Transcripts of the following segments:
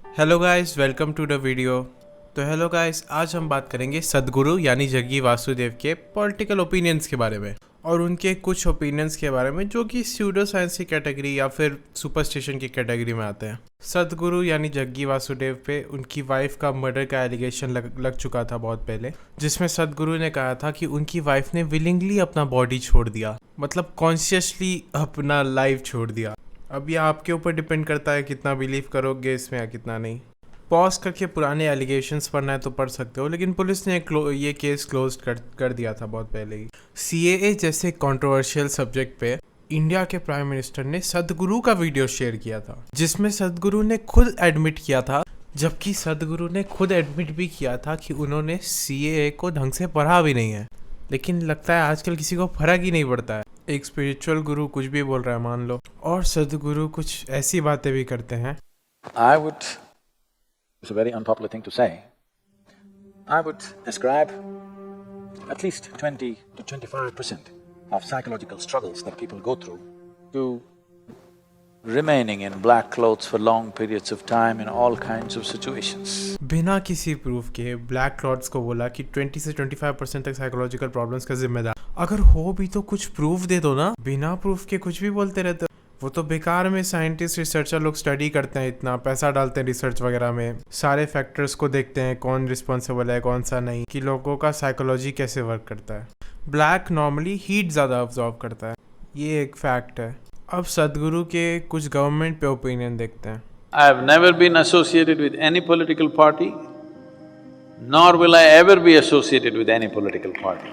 Hello guys, welcome to the video. तो hello guys, आज हम बात करेंगे सद्गुरु यानी जग्गी वासुदेव के पॉलिटिकल ओपिनियंस के बारे में और उनके कुछ ओपिनियंस के बारे में जो कि स्यूडो साइंस की कैटेगरी या फिर सुपरस्टिशन की कैटेगरी में आते हैं। सद्गुरु यानी जग्गी वासुदेव पे उनकी वाइफ का मर्डर का एलिगेशन लग चुका था बहुत पहले, जिसमें सद्गुरु ने कहा था कि उनकी वाइफ ने विलिंगली अपना बॉडी छोड़ दिया, मतलब कॉन्शियसली अपना लाइफ छोड़ दिया। अब यह आपके ऊपर डिपेंड करता है कितना बिलीव करोगे इसमें या कितना नहीं। पॉज करके पुराने एलिगेशंस पढ़ना है तो पढ़ सकते हो, लेकिन पुलिस ने ये केस क्लोज कर दिया था बहुत पहले ही। सीएए जैसे कंट्रोवर्शियल सब्जेक्ट पे इंडिया के प्राइम मिनिस्टर ने सद्गुरु का वीडियो शेयर किया था, जिसमें सद्गुरु ने खुद एडमिट किया था, जबकि सद्गुरु ने खुद एडमिट भी किया था कि उन्होंने सीएए को ढंग से पढ़ा भी नहीं है। लेकिन लगता है आजकल किसी को फर्क ही नहीं पड़ता है। एक स्पिरिचुअल गुरु कुछ भी बोल रहा है मान लो, और सद्गुरु कुछ ऐसी बातें भी करते हैं। I would, it's a very unpopular thing to say, I would ascribe at least 20 to 25% of psychological struggles that people go through to remaining in black clothes for long periods of time in all kinds of situations. बिना किसी proof के black clots को बोला कि 20 से 25% तक psychological problems का जिम्मेदार। अगर हो भी तो कुछ प्रूफ दे दो ना, बिना प्रूफ के कुछ भी बोलते रहते हो। वो तो बेकार में साइंटिस्ट रिसर्चर लोग स्टडी करते हैं, इतना पैसा डालते हैं रिसर्च वगैरह में, सारे फैक्टर्स को देखते हैं कौन रिस्पॉन्सिबल है कौन सा नहीं, कि लोगों का साइकोलॉजी कैसे वर्क करता है। ब्लैक नॉर्मली हीट ज़्यादा ऑब्जॉर्व करता है, ये एक फैक्ट है। अब सद्गुरु के कुछ गवर्नमेंट पे ओपिनियन देखते हैं। I have never been associated with any political party, nor will I ever be associated with any political party.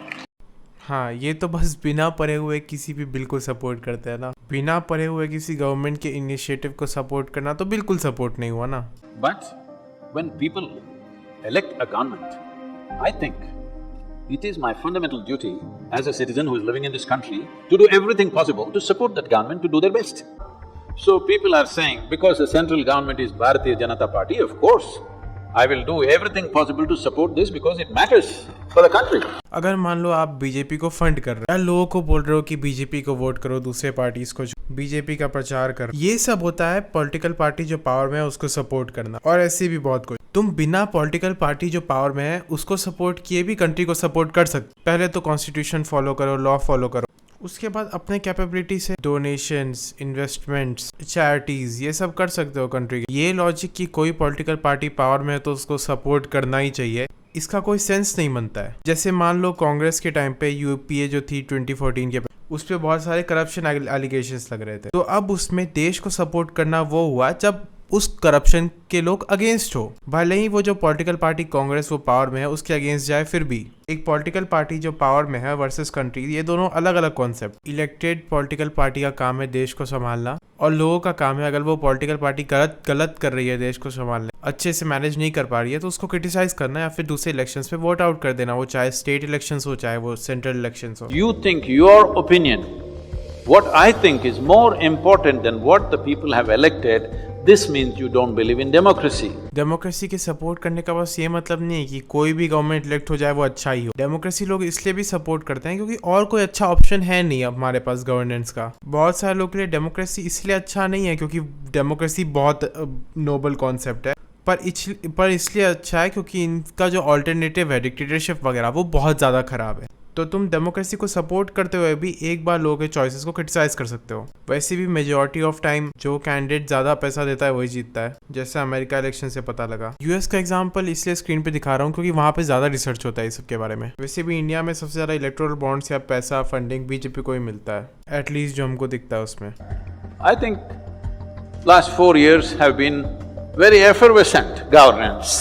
हाँ, ये तो बस बिना पढ़े हुए किसी भी बिल को सपोर्ट करते हैं ना। बिना पढ़े हुए किसी गवर्नमेंट के इनिशिएटिव को सपोर्ट करना तो बिल्कुल सपोर्ट नहीं हुआ ना। But when people elect a government, I think it is my fundamental duty as a citizen who is living in this country to do everything possible to support that government to do their best. So people are saying, because the central government is Bharatiya Janata Party, of course, I will do everything possible to support this because it matters for the country. अगर मान लो आप BJP को fund कर रहे हो, लोगों को बोल रहे हो कि बीजेपी को वोट करो, दूसरे पार्टीज को बीजेपी का प्रचार कर, ये सब होता है पॉलिटिकल पार्टी जो पावर में है उसको सपोर्ट करना। और ऐसे भी बहुत कुछ, तुम बिना पॉलिटिकल पार्टी जो पावर में है उसको सपोर्ट किए भी कंट्री को सपोर्ट कर सकते। पहले तो कॉन्स्टिट्यूशन फॉलो करो, लॉ फॉलो करो, उसके बाद अपने कैपेबिलिटी से डोनेशंस, इन्वेस्टमेंट्स, चैरिटीज ये सब कर सकते हो कंट्री के। ये लॉजिक कि कोई पॉलिटिकल पार्टी पावर में है तो उसको सपोर्ट करना ही चाहिए, इसका कोई सेंस नहीं बनता है। जैसे मान लो कांग्रेस के टाइम पे यूपीए जो थी 2014 के, उस पर बहुत सारे करप्शन एलिगेशंस लग रहे थे, तो अब उसमें देश को सपोर्ट करना वो हुआ जब उस करप्शन के लोग अगेंस्ट हो। भले ही वो जो पॉलिटिकल पार्टी कांग्रेस वो पावर में है उसके अगेंस्ट जाए, फिर भी एक पॉलिटिकल पार्टी जो पावर में है वर्सेस कंट्री, ये दोनों अलग अलग कॉन्सेप्ट। इलेक्टेड पॉलिटिकल पार्टी का काम है देश को संभालना, और लोगों का काम है अगर वो पॉलिटिकल पार्टी गलत कर रही है देश को संभालने, अच्छे से मैनेज नहीं कर पा रही है, तो उसको क्रिटिसाइज करना या फिर दूसरे इलेक्शंस पे वोट आउट कर देना, वो चाहे स्टेट इलेक्शंस हो चाहे वो सेंट्रल इलेक्शंस हो। You think your opinion, what I think is more important than what the people have elected, this means you don't believe in democracy. Democracy के सपोर्ट करने का बस ये मतलब नहीं है कि कोई भी गवर्नमेंट इलेक्ट हो जाए वो अच्छा ही हो। डेमोक्रेसी लोग इसलिए भी सपोर्ट करते हैं क्योंकि और कोई अच्छा ऑप्शन है नहीं अब हमारे पास गवर्नेंस का। बहुत सारे लोग के लिए डेमोक्रेसी इसलिए अच्छा नहीं है क्योंकि डेमोक्रेसी बहुत नोबल कॉन्सेप्ट है, पर इसलिए अच्छा है क्योंकि इनका जो ऑल्टरनेटिव है डिक्टेटरशिप वगैरह वो बहुत ज़्यादा खराब है। तो तुम डेमोक्रेसी को सपोर्ट करते हुए भी एक बार लोगों के चॉइसेस को क्रिटिसाइज कर सकते हो। वैसे भी मेजॉरिटी ऑफ टाइम जो कैंडिडेट ज़्यादा पैसा देता है वही जीतता है, जैसे अमेरिका इलेक्शन से पता लगा। यूएस का एग्जांपल इसलिए स्क्रीन पे दिखा रहा हूँ क्योंकि वहाँ पे ज़्यादा रिसर्च होता है इस सब के बारे में। वैसे भी इंडिया में सबसे ज़्यादा इलेक्टोरल बॉन्ड्स या पैसा फंडिंग बीजेपी को ही मिलता है, एटलीस्ट जो हमको दिखता है उसमें। I think last 4 years have been very effervescent governance.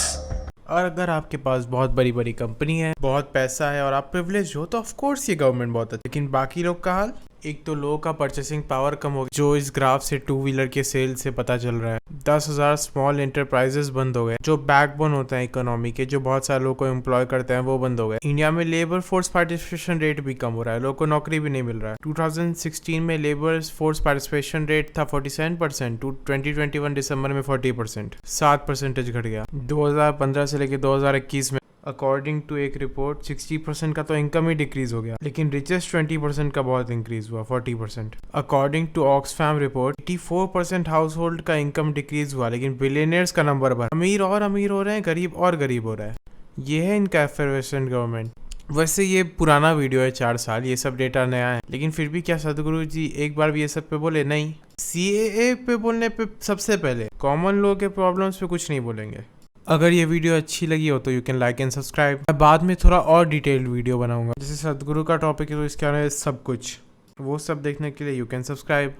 और अगर आपके पास बहुत बड़ी बड़ी कंपनी है, बहुत पैसा है और आप प्रिविलेज हो तो ऑफ कोर्स ये गवर्नमेंट बहुत अच्छा। लेकिन बाकी लोग का हाल, एक तो लोगों का परचेसिंग पावर कम हो गया, जो इस ग्राफ से 2 व्हीलर के सेल से पता चल रहा है। 10,000 स्मॉल एंटरप्राइजेस बंद हो गए, जो बैकबोन होते हैं इकोनॉमी के, जो बहुत सारे लोगों को एम्प्लॉय करते हैं, वो बंद हो गए। इंडिया में लेबर फोर्स पार्टिसिपेशन रेट भी कम हो रहा है, लोगों को नौकरी भी नहीं मिल रहा है। 2016 में लेबर फोर्स पार्टिसिपेशन रेट था 47%, 2021 दिसंबर में 40%, 7% घट गया। 2015 से लेकर 2021 में अकॉर्डिंग टू एक रिपोर्ट 60% का तो इनकम ही डिक्रीज हो गया, लेकिन रिचेस्ट 20% का बहुत इंक्रीज हुआ 40%। According to Oxfam report 84% household का इनकम डिक्रीज हुआ, लेकिन बिलियनियर्स का नंबर बढ़ा। अमीर और अमीर हो रहे हैं, गरीब और गरीब हो रहा है। ये है इनका एफर्वेसेंट गवर्नमेंट। वैसे ये पुराना वीडियो है, 4 साल, ये सब डेटा नया है, लेकिन फिर भी क्या सदगुरु जी एक बार भी ये सब पे बोले? नहीं। CAA पे बोलने पे सबसे पहले कॉमन लोगों के प्रॉब्लम्स पे कुछ नहीं बोलेंगे। अगर ये वीडियो अच्छी लगी हो तो you can like and subscribe. मैं बाद में थोड़ा और डिटेल्ड वीडियो बनाऊंगा, जैसे सदगुरु का टॉपिक है तो इसके बारे में सब कुछ, वो सब देखने के लिए यू कैन सब्सक्राइब।